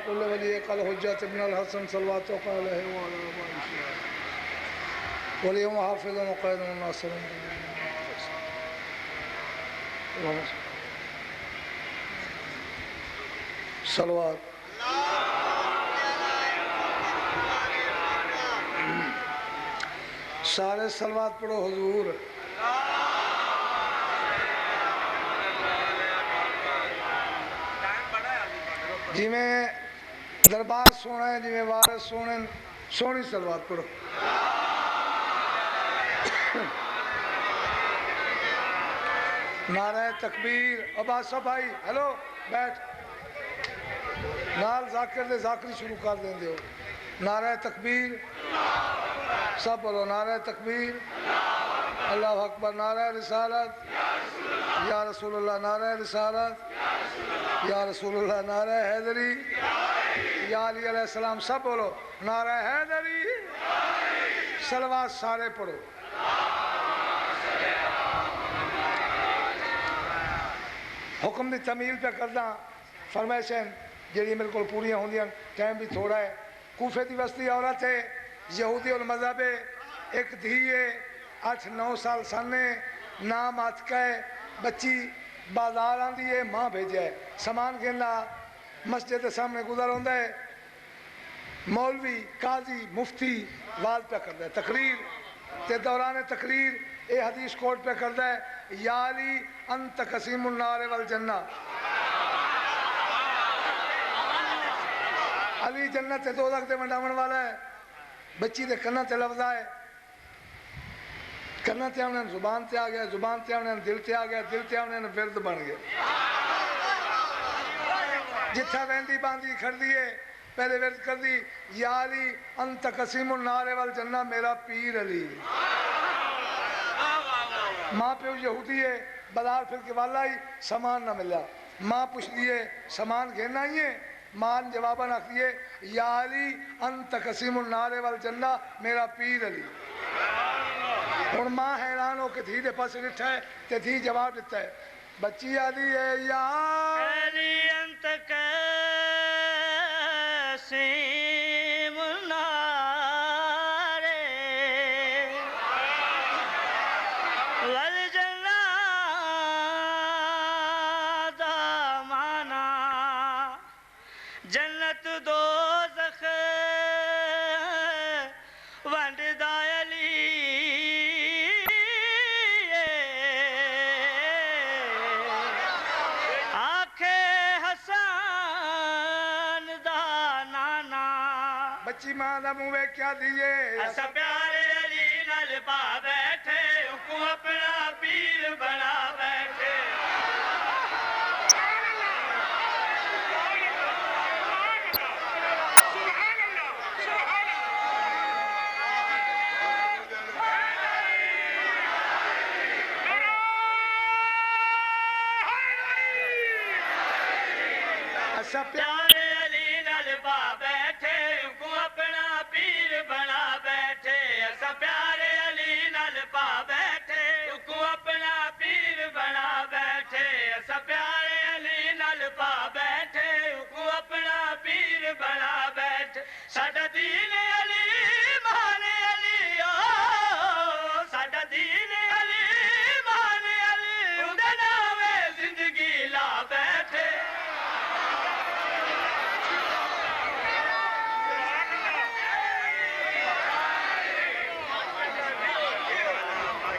كل ولي قال حجة ابن الحسن صلوات عليه وعلى آله ولي محافظ وقائد الناصر اللهم صلوات سارے صلوات پڑھو حضور جی میں دربار سونا ہے جی میں وارث سونے سونی صلوات پڑھو نعرہ تکبیر عباسہ بھائی ہلو بیٹھ نال ذاکر دے ذاکری شروع کر دیں دیو نعرہ تکبیر سب بولو نعرہ تکبیر اللہ اکبر نعرہ رسالت یا رسول اللہ نعرہ رسالت یا رسول اللہ نعرہ حیدری یا علی علیہ السلام سب بولو نعرہ حیدری صلوات سارے پڑھو حکم دی تمیل پہ کردہ فرمیشن جیڑی میرے کو پوریاں ہوں دیاں ٹائم بھی تھوڑا ہے کوفے دی وسطی عورت ہے یہودی المذہب ہے ایک دھیے 8-9 سال سانے نام آتکا ہے بچی بازار آن دیئے ماں بھیجا ہے سامان گھنلا مسجد سامنے گزر ہوندہ ہے مولوی قاضی مفتی واز پہ کردہ ہے تقریر تے دوران تقریر اے حدیث کوٹ پہ کردہ ہے یا علی انت قسیم النار والجنہ علی جنت تے دوزخ دے منڈامن والا ہے بچی دے کنہ تے لفظ آئے کنہ تے آمنے زبان تے آگیا زبان تے آمنے دل تے آگیا دل تے آمنے ورد بن گیا جتھا ویندی باندھی کھڑ دیئے پہلے ورد کر دی یا علی انت قسیم النار والجنہ میرا پیر علی ماں پہ یہودی ہے بازار پھر کے والا ہی سامان نہ ملا ماں پوچھ دیئے سامان گھیرنا ہی ہے ماں جواباً رکھ دیئے یا علی انت قسیم النار والجنہ میرا پیر علی اور ماں حیران ہو کہ دھی دے پاس رٹھا ہے تے دھی جواب دیتا ہے بچی علی ہے یا علی انت قسیم النار والجنہ دامانا جنت دوزخ ونڈ دائلی بچی ماں دا موے کیا دیئے ایسا پیارے علی نال پا بیٹھے کو اپنا پیر بنا بیٹھے ایسا پیارے علی نال پا بیٹھے کو اپنا پیر بنا بیٹھے ایسا پیارے علی نال پا بیٹھے کو اپنا پیر بنا بیٹھے ایسا پیارے علی نال پا بیٹھے کو اپنا پیر بنا بیٹھے ساڈا دین علی مان علی ساڈا دین علی مان علی اندے ناوے زندگی لا بیٹھے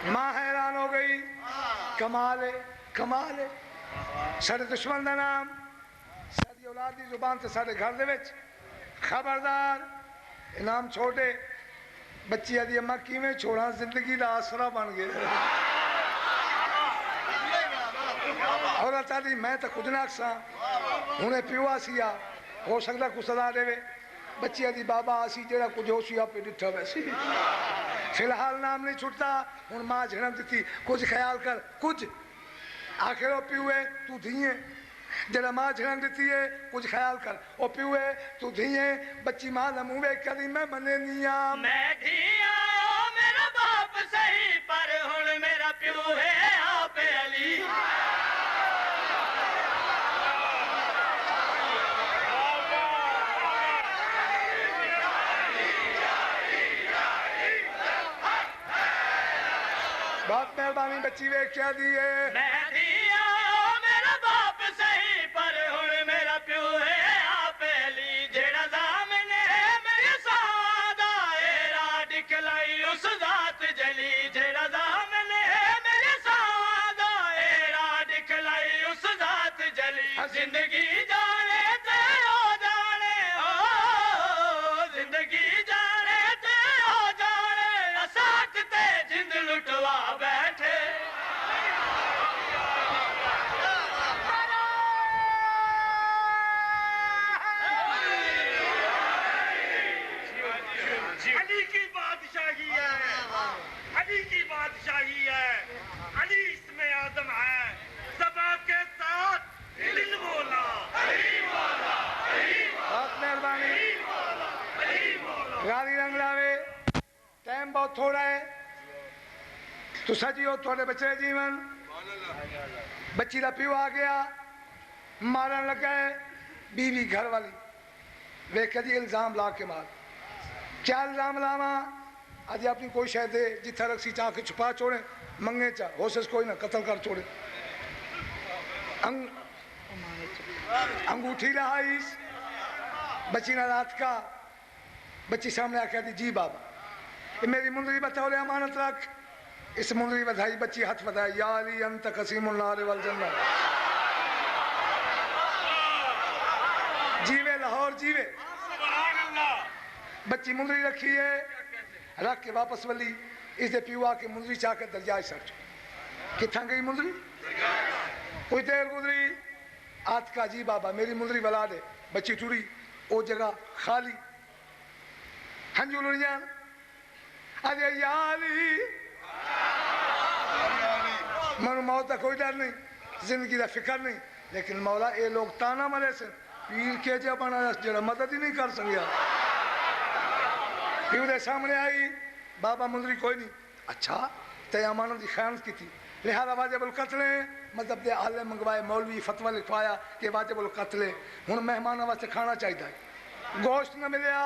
ماں حیران ہو گئی کمال ہے کمال ہے سارے دشمن دا نام ساری اولاد دی زبان تے سارے گھر دے وچ خبردار انعام چھوٹے بچی آدھی اماں کیویں چھوڑا زندگی دا آسرا بن گئے عورت آدھی میں تو کچھ نہ اکساں انہیں پیو آسیا ہو سکتا کچھ صدا دے وے بچی آدھی بابا آسی جیڑا کچھ ہو سی آپ پہ ڈٹھا ویسی فی الحال نام نہیں چھٹتا ان ماں جھڑم دیتی کچھ خیال کر کچھ آخر او پیوے تو دھیئے جڑا ماں جھڑم دیتی ہے کچھ خیال کر او پیوے تو دھیئے بچی ماں لموے کری میں منے نیاں میں دھیاں میرا باپ صحیح پر ہن میرا پیو ہے آپ علی بہت مہربانی بچی ویکھ کیا دیے میں دیا میرا باپ صحیح پر ہن میرا پیو ہے آپ علی جیڑا سامنے میرے سادا ایرا دکھلائی اس ذات جلی جیڑا سامنے میرے سادا ایرا دکھلائی اس ذات جلی زندگی جانے تے ہو جانے ہو زندگی جانے تے ہو جانے اساک تے جند لٹوا بیٹھے علی کی بادشاہی ہے علی کی بادشاہی ہے علی اس میں آدم ہے زبا کے ساتھ دل بولا بہت مہربانی گالی رنگ لاوے ٹائم بہت تھوڑا ہے تو سجیو تھوڑے بچے جیون بچی دا پیو آ گیا مارن لگا ہے بیوی گھر والی ویکھ دی الزام لا کے مار کیا الزام لاواں آج اپنی کوئی شے دے جتھا رکسی چاہ کے چھپا چھوڑے منگے چاہ ہو سس کوئی نہ قتل کر چھوڑے انگوٹھی لہائیس بچی نہ رات کا بچی سامنے آ کہتی جی بابا یہ میری منظری بتاؤ امانت رکھ اس منظری بدھائی بچی ہاتھ بدھائی یا علی انت قسیم النار والجنہ جیوے لاہور جیوے بچی منظری رکھی ہے رکھ کے واپس ولی اس دے پیو آ کے منظری چاہ کے درجائے سرچ کتھاں گئی منظری کوئی دیر گزری آت کا جی بابا میری منظری بلا دے بچی ٹوری او جگہ خالی ہنجو لڑیاں آجے یا علی من موت کا کوئی ڈر نہیں زندگی کا فکر نہیں لیکن مولا اے لوگ تانا مرے سے پیر کے جا بنا جڑا مدد ہی نہیں کر سکیا پیو دے سامنے آئی بابا منظری کوئی نہیں اچھا تے امانت کی خیانت کی تھی لہذا واجب القتل مذہب دے عالم منگوائے مولوی فتوہ لکھوایا کہ واجب القتل ہن مہمانوں واسطے کھانا چاہیے گوشت نہ ملیا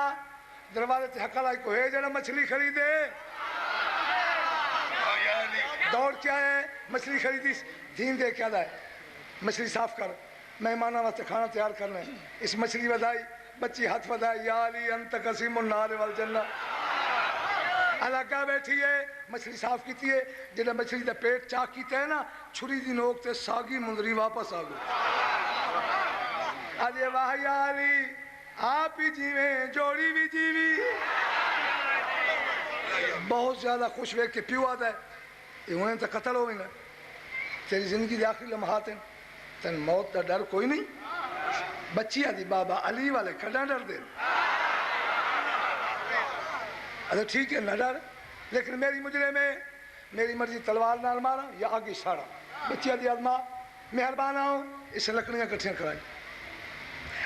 دروازے تے حق لائی کو ہے جڑا مچھلی خریدے دوڑ کے آئے مچھلی خریدی دین دے کیا دائے مچھلی صاف کر مہمانوں واسطے کھانا تیار کرنا ہے اس مچھلی بدائی بچی ہاتھ بدائی یا علی انت قسیم النار والجنہ علاقہ بیٹھی ہے مچھلی صاف کیتی ہے جنہیں مچھلی دا پیٹ چاک کیتا ہے نا چھری دی نوک تے ساگی منظری واپس آ گئی آجے واہ یا علی آپ ہی جیویں جوڑی بھی جیوی بہت زیادہ خوش ویک کے پیو آتا ہے یہ انہیں تو قتل ہوئے نا تیری زندگی دے آخری لمحات ہیں تین موت دا ڈر کوئی نہیں بچی آدھی بابا علی والے کھڑا ڈر دے اچھا ٹھیک ہے نہ ڈر لیکن میری مجرے میں میری مرضی تلوار نال مارا یا آگے ساڑا بچی آدھی آدما مہربان آؤ اسے لکڑیاں کٹھیاں کرائی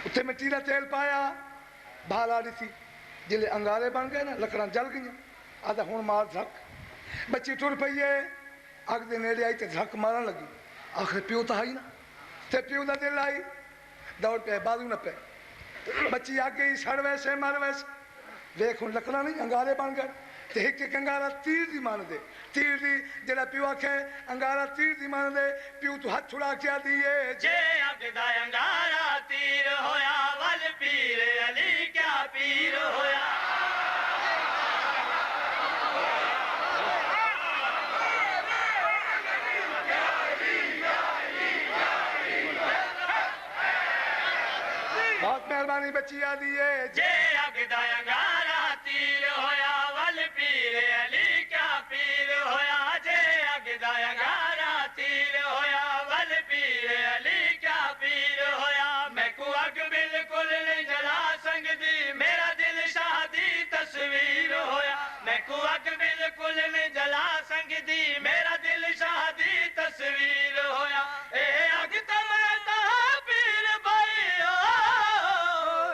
اتنے مٹی کا تیل پایا بھال آ رہی تھی جلے انگارے بن گئے نا لکڑاں جل گئی آدھا ہون مار دھک بچی ٹر پئی ہے اگ دے نیڑے آئی تے دھک مارن لگی آخر پیو تو آئی نا تے پیو دا دل آئی دوڑ پہ بازو نہ پہ بچی آ گئی سڑ ویسے مر ویسے دیکھ ہوں لکڑا نہیں انگارے بن گئے تے ایک ایک انگارا تیر دی مان دے تیر دی جڑا پیو آکھے انگارا تیر دی مان دے پیو تو ہاتھ چھڑا کے دیے جے اگ دا انگارا تیر ہویا ول پیر علی کیا پیر ہویا بہت مہربانی بچی آ دیے جے اگ دا انگارا تیر ہویا ول پیر علی کیا پیر ہویا جے اگ دا انگارا تیر ہویا ول پیر علی کیا پیر ہویا میں کو اگ بالکل نہیں جلا سکدی میرا دل شاہ دی تصویر ہویا میں کو اگ بالکل نہیں جلا سکدی میرا دل شاہ دی تصویر ہویا اے اگ تے میں تا پیر بھائی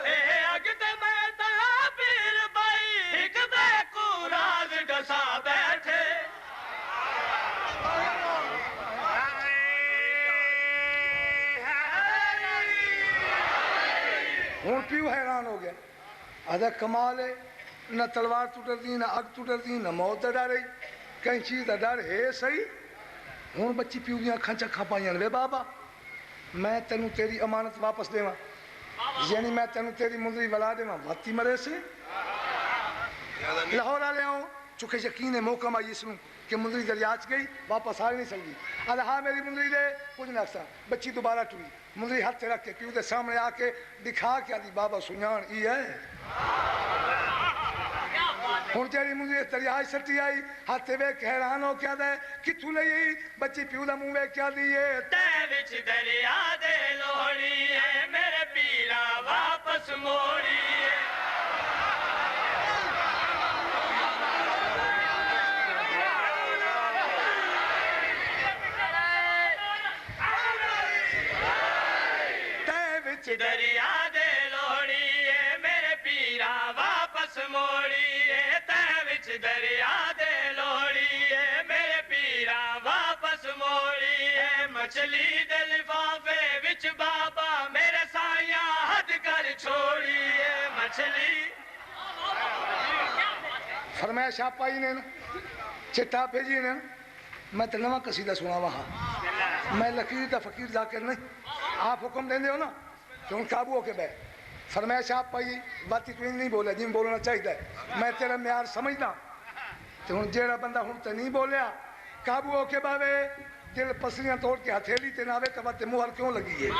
اے اگ تے میں تا پیر بھائی ایک دے کو راز ڈسا بیٹھے ہوں پیو حیران ہو گیا آدھا کمال ہے نہ تلوار ٹوٹر دی نہ اگ ٹوٹر دی نہ موت ڈر رہی کہیں چیز کا ڈر ہے صحیح ہوں بچی پیو دیا اکھاں چکھاں پائیاں وے بابا میں تینوں تیری امانت واپس دیواں یعنی میں تینوں تیری منظری ولا دیواں واتی مرے سے لاہور آ لے آؤں چونکہ یقین ہے موقع میں اس کہ منظری دریا چ گئی واپس آ نہیں سکتی ارے ہاں میری منظری دے کچھ نہ سا بچی دوبارہ ٹری منظری ہاتھ رکھ کے پیو دے سامنے آ کے دکھا کے آدھی بابا سنیان ای ہے ہوں تیری منظری دریا سٹی آئی ہاتھ ویک حیران ہو کیا دے کتوں لئی بچی پیو دا منہ ویک کیا دیے تے وچ دریا دے لوڑی ہے میرے پیرا واپس موڑی ہے دریا دے لوڑی ہے میرے پیرا واپس موڑی ہے تے وچ دریا دے لوڑی ہے میرے پیرا واپس موڑی ہے مچھلی دے لفافے وچ بابا میرے سائیاں حد کر چھوڑی ہے مچھلی فرمائش آپ پائی نے چٹا بھیجی نے میں تو نواں قصیدہ سنا وہاں میں لکیر دا فقیر ذاکر نہیں آپ حکم دیں دے ہو نا تو ان قابو ہو کے بے فرمائش آپ پائی باتی تو نہیں بولے جن بولنا چاہیے میں تیرا معیار سمجھنا تو ان جیڑا بندہ ہوں تے نہیں بولیا قابو ہو کے باوے دل پسلیاں توڑ کے ہتھیلی تے ناوے تو بات موہر کیوں لگی ہے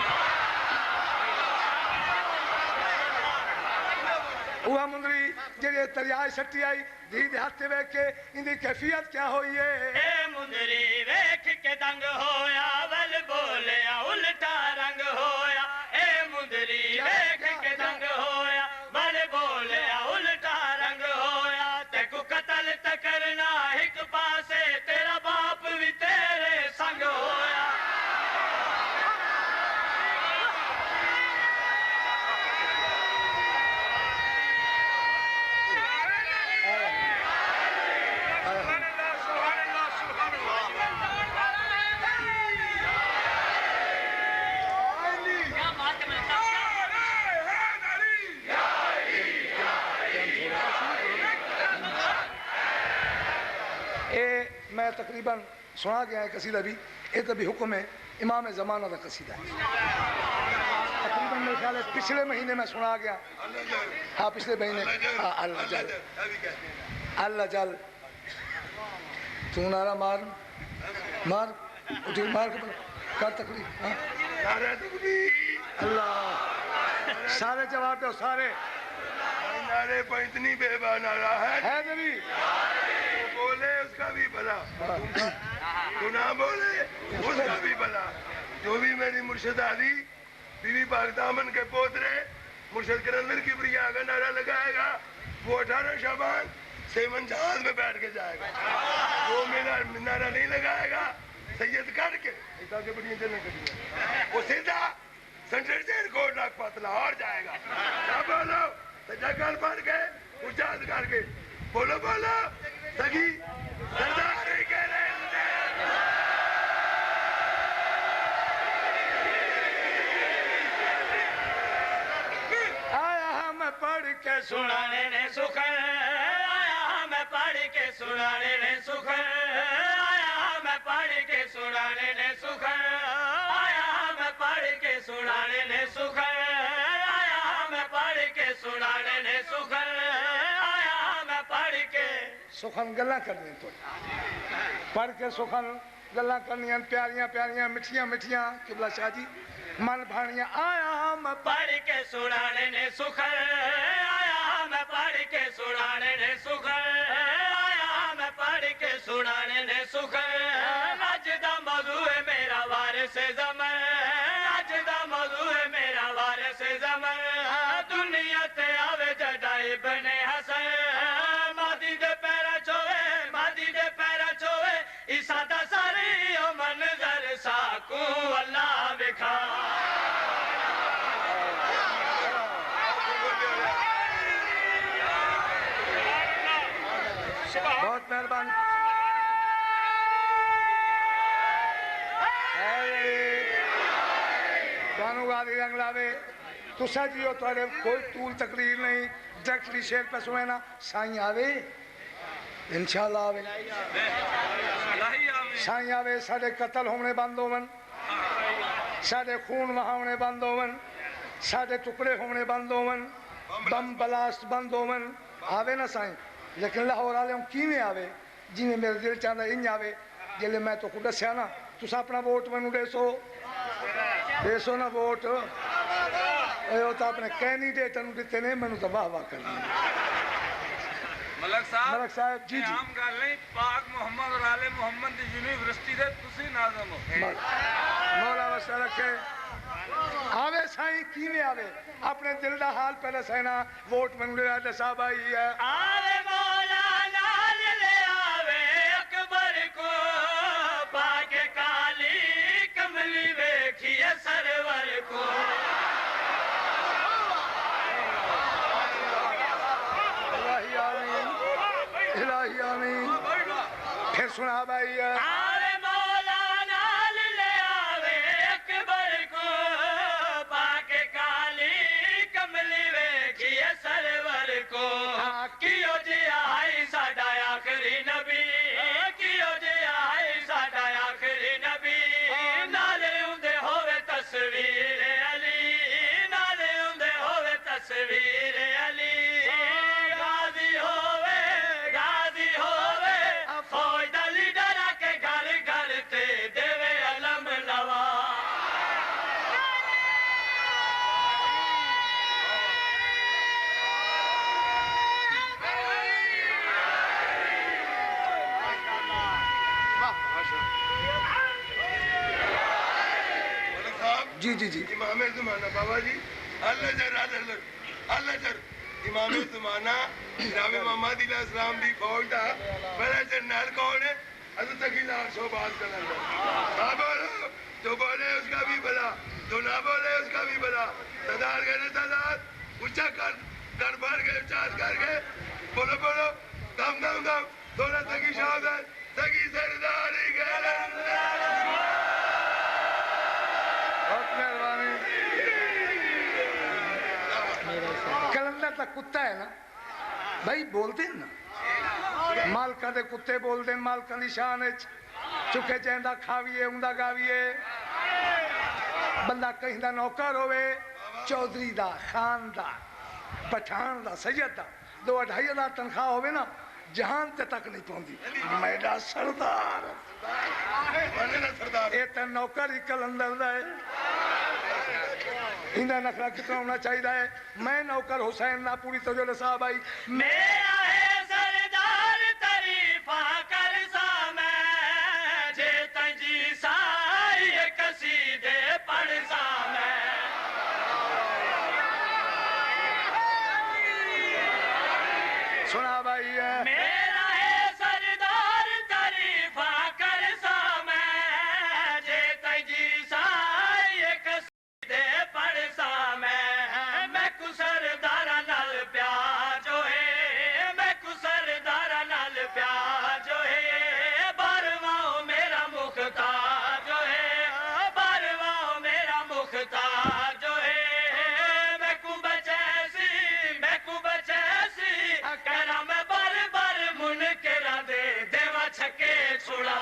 ہوا مندری جیڑے دریائے سٹی آئی دید ہاتھ ویک کے ان دی کیفیت کیا ہوئی ہے اے مندری ویکھ کے دنگ ہویا ول بولیا الٹا رنگ ہویا اے مندری ویکھ کے دنگ ہویا ول بولیا الٹا رنگ ہویا تے کو قتل تکرنا ایک پاسے تیرا باپ بھی تیرے سنگ ہویا میں تقریباً سنا گیا ہے قصیدہ بھی یہ تو بھی حکم ہے امام زمانہ کا قصیدہ ہے تقریباً میرے خیال ہے پچھلے مہینے میں سنا گیا ہاں پچھلے مہینے ہاں اللہ جل اللہ جل تو نعرہ مار مار اٹھی مار کے کر تقریب اللہ سارے جواب دو سارے نعرے پر اتنی بے نعرہ ہے نبی بولے اس کا بھی بھلا تو نہ بولے اس کا بھی بھلا جو بھی میری مرشد علی بی بی پاک دامن کے پوترے مرشد کرندر کی بریا کا نعرہ لگائے گا وہ 18 شعبان سیمن جہاز میں بیٹھ کے جائے گا وہ میرا نعرہ نہیں لگائے گا سید کر کے وہ سیدھا سینٹرل جیل کوٹ لاکھپت لاہور جائے گا کیا بولو سجا کال پڑھ کے اچھاد کر کے بولو بولو سگی سرداری کے آیا ہم پڑھ کے سنانے نے سخن آیا ہم پڑھ کے سنانے نے سخن آیا ہم پڑھ کے سنانے نے سخن آیا ہم پڑھ کے سنانے نے سخن آیا ہم پڑھ کے سنانے نے سخن آیا ہم پڑھ کے سخن گلاں کرنی تو پڑھ کے سخن گلاں کرنی پیاریاں پیاریاں مٹھیاں مٹھیاں قبلہ شاہ جی من بھانیاں آیا ہم پڑھ کے سنانے نے سخن آیا ہم پڑھ کے سنانے نے سخن آیا ہم پڑھ کے سنانے نے سخن اج دا موضوع ہے میرا وارث زمن اج دا موضوع ہے میرا وارث زمن دنیا تے آوے جدا ابن حسن مادی دے پیرا چوے مادی دے پیرا چوے عیسیٰ دا ساری او منظر ساکو اللہ بکھا بہت مہربانی بانو گادی رنگ لاوے تسا جیو تھوڑے کوئی طول تقریر نہیں ڈائریکٹلی شیر پہ سنینا سائیں آوے انشاءاللہ آوے سائیں آوے ساڑے قتل ہونے بند ہوون ساڑے خون وہاونے بند ہوون ساڑے ٹکڑے ہونے بند ہوون بم بلاسٹ بند ہوون آوے نا سائیں لیکن لاہور آلے ہم کیویں آوے جی میں میرے دل چاہتا انج آوے جلے میں تو خود دسیا نا تسا اپنا ووٹ مینوں دے سو نا ووٹ وہ تو اپنے کینڈیڈیٹ نوں دتے نے مینوں تو واہ واہ کرنی ملک صاحب جی جی عام گل نہیں پاک محمد اور آل محمد دی یونیورسٹی دے تسی ناظم ہو مولا وسع رکھے آوے سائیں کیویں آوے اپنے دل دا حال پہلے سینا ووٹ مینوں دے صاحب آئی ہے آوے مولا نال لے آوے اکبر کو پاک کالی کملی ویکھیے سرور کو الہی آمین الہی آمین پھر سنا بھائی آوے مولا نال لے آوے اکبر کو پاک کالی کملی ویکھیے سرور کو کیو جی آئی ساڈا آخری نبی کیو جی آئی ساڈا آخری نبی نالے اندے ہووے تصویر علی نالے اندے ہووے تصویر علی غازی ہووے فوج دا لیڈر آ کے گھر گھر تے دیوے علم لوا ملک صاحب جی جی جی امام زمانہ بابا جی اللہ جر امام زمانہ جناب محمد علیہ السلام دی فوج دا بڑا جنرل کون ہے حضرت اقیلہ شہباز کلندر ہاں بولو جو بولے اس کا بھی بھلا جو نہ بولے اس کا بھی بھلا سردار گئے تعداد اونچا کر گھر بھر گئے اچاس کر گئے بولو بولو دم دم دم تھوڑا تکی شہادت تکی سرداری کلندر بہت مہربانی کلندر تا کتا ہے نا بھائی بولتے ہیں نا مالکاں دے کتے بولتے ہیں مالکاں دی شان وچ چکے چہندا کھاویے اوندا گاویے بندہ کہیں دا نوکر ہوئے چودھری دا خان دا پٹھان دا سید دا 2-2.5 تنخواہ ہوئے نا جہان تے تک نہیں پہنچی میڈا سردار اے تے نوکر ہی کلندر دا ہے اندہ نخرہ کتنا ہونا چاہیے ہے میں نوکر حسین نہ پوری توجہ صاحب آئی میرا ہے سردار تعریفہ کر سا میں جے تنجی سائی قصیدے پڑھ سا میں سنا بھائی ہے میرا ہے سردار تعریفہ کر سا میں جے تنجی سائی قصیدے پڑھ سا میں کو سردارہ نال پیار جو ہے میں کو سردارہ نال پیار جو ہے بارواں میرا مختار جو ہے بارواں میرا مختار جو ہے میں کو بچیسی کہنا میں بار بار منکرہ دے دیوا چھکے چھڑا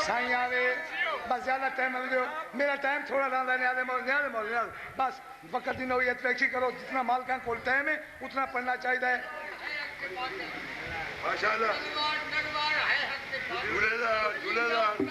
سائیں آوے بس زیادہ ٹائم مل جو میرا ٹائم تھوڑا رہا ہے نیادے مول بس وقت دن ہوئی اتفیکشی کرو جتنا مالکان کول ٹائم ہے اتنا پڑھنا چاہیے ہے ماشاءاللہ جھولے دار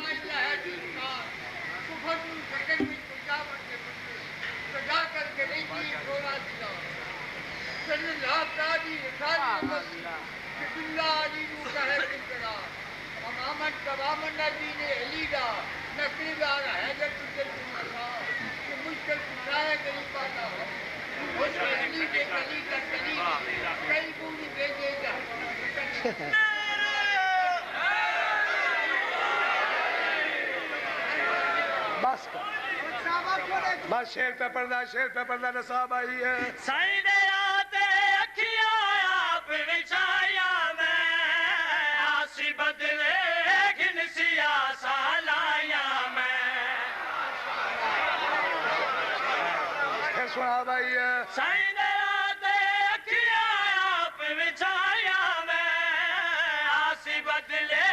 بس شیر پہ پردہ نصاب آئی ہے سائیں دے آتے اکھیاں آپ وچھایا میں سائیں دراتے اکھیاں آپ وچھایا میں آسی بدلے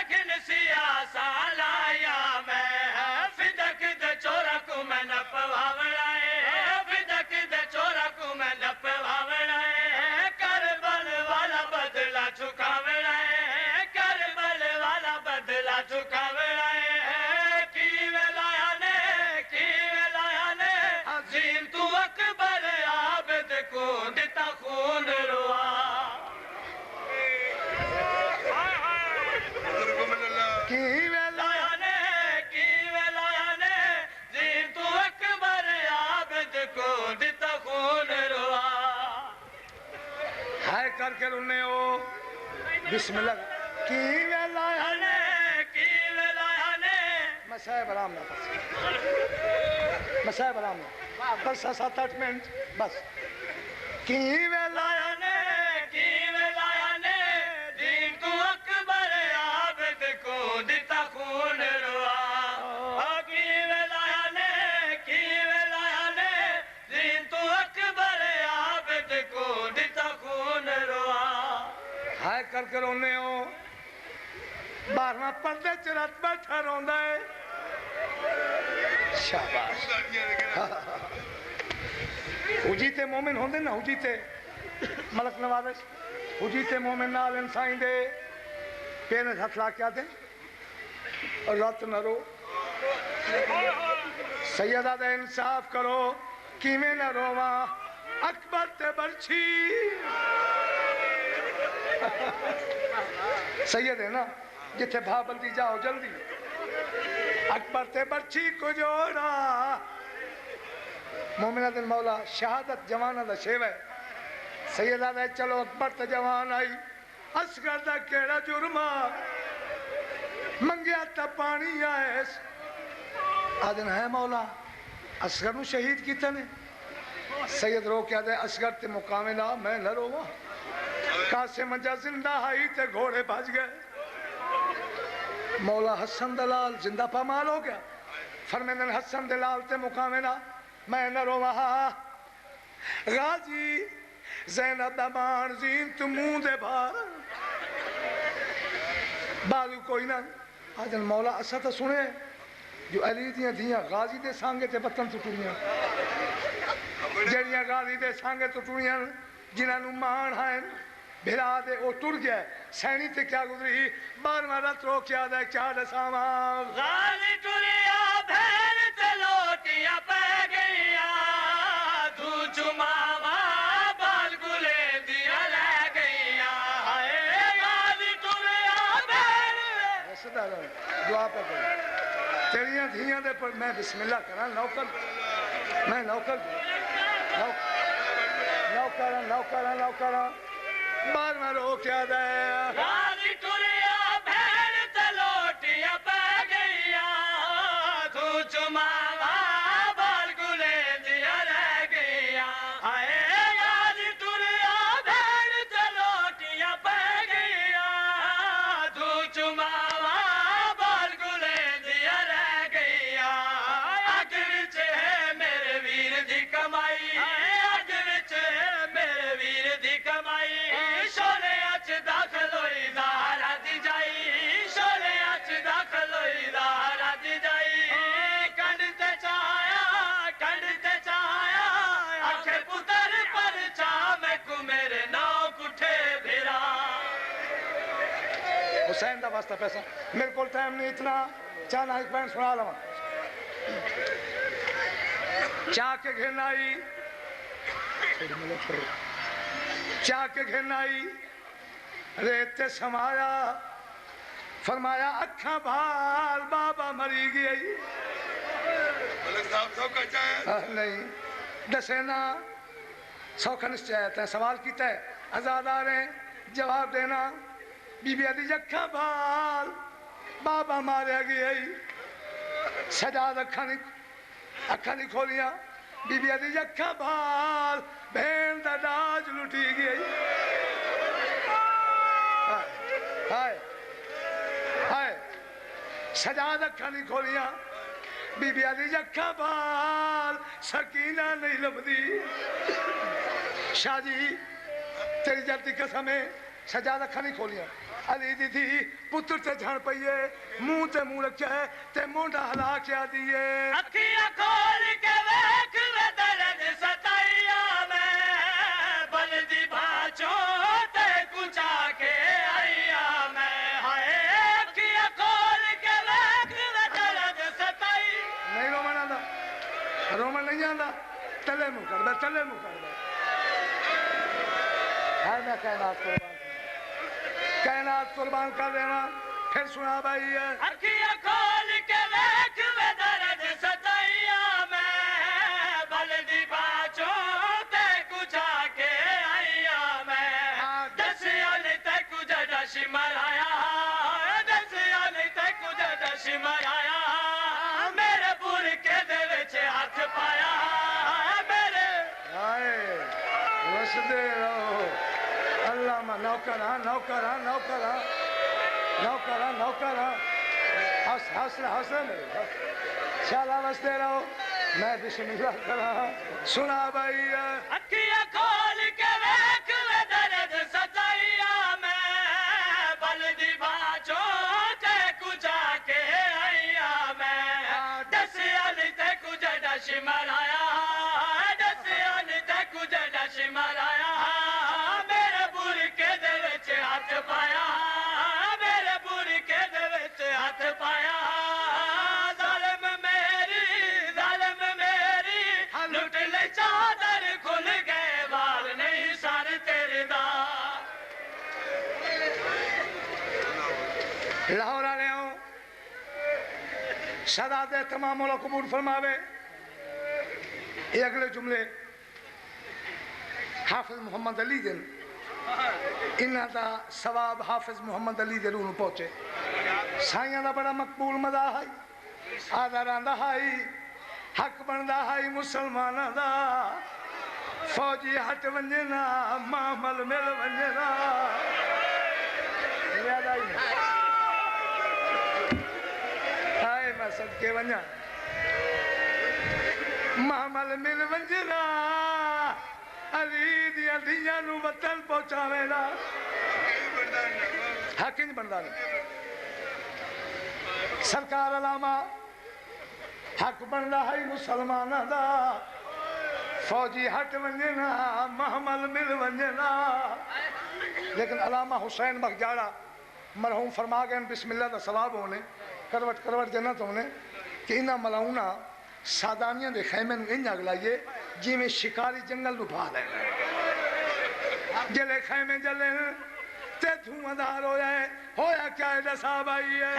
گھن سیاسا لایا میں فدک دے چورا کو میں نہ پواوڑا ہے فدک دے چورا کو میں نہ پواوڑا ہے کربل والا بدلہ چکاوڑا ہے کربل والا بدلہ چکاوڑا ہے کی ولایا نے عظیم تو اکبر عابد کو دیتا خون روا بزرگوں من اللہ کی ویلا کی ولایا نے عظیم تو اکبر عابد کو دیتا خون روا ہائے کر کے رونے ہو بسم اللہ کی ویلا کی ولایا نے مسائے برام نہ پس مسائے برام نہ بس 7-8 منٹ بس کی ویلا کی ولایا نے دین تو اکبر عابد کو دیتا خون روا کی ولایا نے دین تو اکبر عابد کو دیتا خون روا ہائے کر کے رونے ہو 12واں پردے چ رات بیٹھا روندا ہے شاباش حجیتے مومن ہوندے نا حجیتے ملک نوازش حجیتے مومن نال انسان دے پیرے ہتھ لا کے دیں اور رات نہ رو سیدہ دے انصاف کرو کیویں نہ رواں اکبر تے برچھی سید ہے نا جتھے بھا بندی جاؤ جلدی اکبر تے برچھی کو جوڑا مومنہ دن مولا شہادت جوانہ دا شیو ہے سیدہ دے چلو اکبر تے جوان آئی اصغر دا کیڑا جرمہ منگیا تا پانی آئیس آدن ہے مولا اصغر نو شہید کیتا نے سید رو کیا دے اصغر تے مقاملہ میں نہ روا کاسے منجا زندہ آئی تے گھوڑے بھاج گئے مولا حسن دلال زندہ پامال ہو گیا فرمیدن حسن دلال تے مقاملہ میں نہ روا غازی زینب دمان زین تو مون دے بھار بازو کوئی نہ آجن مولا اسا تا سنے جو علی دیاں دیاں غازی دے سانگے تے بطن تو ٹوڑیاں جڑیاں غازی دے سانگے تو ٹوڑیاں جنہاں نو مان ہائیں بھرا دے او ٹر گیا سینی تے کیا گزری 12واں رات رو کیا دے کیا دساواں غازی ٹریا بھیر تے لوٹیاں پہ گئیا تو چماوا بال گلے دیا لے گئیا غازی ٹریا بھیر صدا رہا دعا پہ کریں تیریاں دھیاں دے پر میں بسم اللہ کرا نوکر میں نوکر بار میں رو کیا دے غازی ٹریا بھیر تے لوٹیاں پہ گئیا تو چماوا بال گلے دیا رہ گئیا غازی ٹریا بھیر تے لوٹیاں پہ گئیا تو چماوا بال گلے دیا رہ گئیا اگ وچ ہے میرے ویر دی کمائی اگ وچ ہے میرے ویر دی کمائی شولے اچ داخل ہوئی دارا دی جائی شولے اچ داخل ہوئی دارا دی جائی کنڈ تے چایا آکھے پتر پر چاہ میں کو میرے ناؤ کٹھے بھرا حسین دا واسطہ پیسہ میرے کو ٹائم نہیں اتنا چانا ایک پینٹ سنا لما چاہ کے گھنائی چاہ کے گھنائی ریت سمایا فرمایا اکھاں بھال بابا مری گئی ملک صاحب سو کا چاہے نہیں دسینا سوکھا نشچایت ہے سوال کیتا ہے آزاد آ رہے ہیں جواب دینا بی بی عدیج اکھاں بھال بابا ماریا گئی سجاد اکھاں نہیں کھولیاں بی بی عدیج اکھاں بھال بھین دا ڈاج لٹی گئی ہائے سجاد اکھاں نہیں کھولیاں بی بی عدیج اکھاں بھال سکینہ نہیں لبدی شاہ جی تیری جلتی قسم ہے سجادہ کھانی کھولیاں علی دی تھی پتر تے جھڑ پئیے منہ تے منہ رکھیا ہے تے مونڈا ہلا کیا دیئے اکھیاں کھول کے ویکھ وے درد ستائیا میں بلدی بھاچوں تے کچا کے آئیا میں ہائے اکھیاں کھول کے ویکھ وے درد ستائی نہیں رومن آندا رومن نہیں آندا تلے منہ کر دے تلے منہ کر دے ہائے میں کائنات قربان کر دینا پھر سنا بھائی ہے اکھیاں کھول کے ویکھ وے درد ستائیا میں بلدی بھاچوں تے کچا کے آئیا میں دسیا نہیں تے کچھ ڈش مرایا دسیا نہیں تے کچھ ڈش مرایا میرے برکے دے وچ ہاتھ پایا میرے آئے وسدے رہو اللہ ماں نوکرہ نوکرہ نوکرہ نوکرہ نوکرہ حس میرے شالا وسدے رہو میں بسم اللہ کرا سنا بھائی اکھیاں کھول کے ویکھ وے درد ستائیا میں بلدی بھاچوں تے کچا کے آئیا میں دسیا نہیں تے کچھ ڈش مرایا دسیا نہیں تے کچھ ڈش مرایا میرے برکے دے وچ ہاتھ پایا میرے برکے دے وچ ہاتھ پایا ظالم میری لٹ لے چادر کھل گئے بال نہیں سر تیرے دا لاہور آ رہے ہوں شہزادے تمام مولا قبول فرماوے یہ اگلے جملے حافظ محمد علی دن انہاں دا ثواب حافظ محمد علی دے روح پہنچے سائیاں دا بڑا مقبول مداح ہے آدھاران دا ہائی حق بندہ ہائی مسلمانہ دا فوجی ہٹ ونجنا معامل مل ونجنا یاد آئی آئے میں صدقے ونجا معامل مل ونجنا علی دیا دیاں نو وطن پہنچاوے نا حق انج بندہ نہیں سرکار علامہ حق بندہ ہے مسلمانہ دا فوجی ہٹ ونجنا محمل مل ونجنا لیکن علامہ حسین بخجاڑا مرحوم فرما گئے بسم اللہ دا ثواب ہونے کروٹ کروٹ جنت ہونے کہ انہاں ملاؤنا سادانیاں دے خیمے نو انج اگ لائیے جی میں شکاری جنگل نو بھا لے جلے خیمے جلے تے دھواں دار ہویا کیا ہے دسا بھائی ہے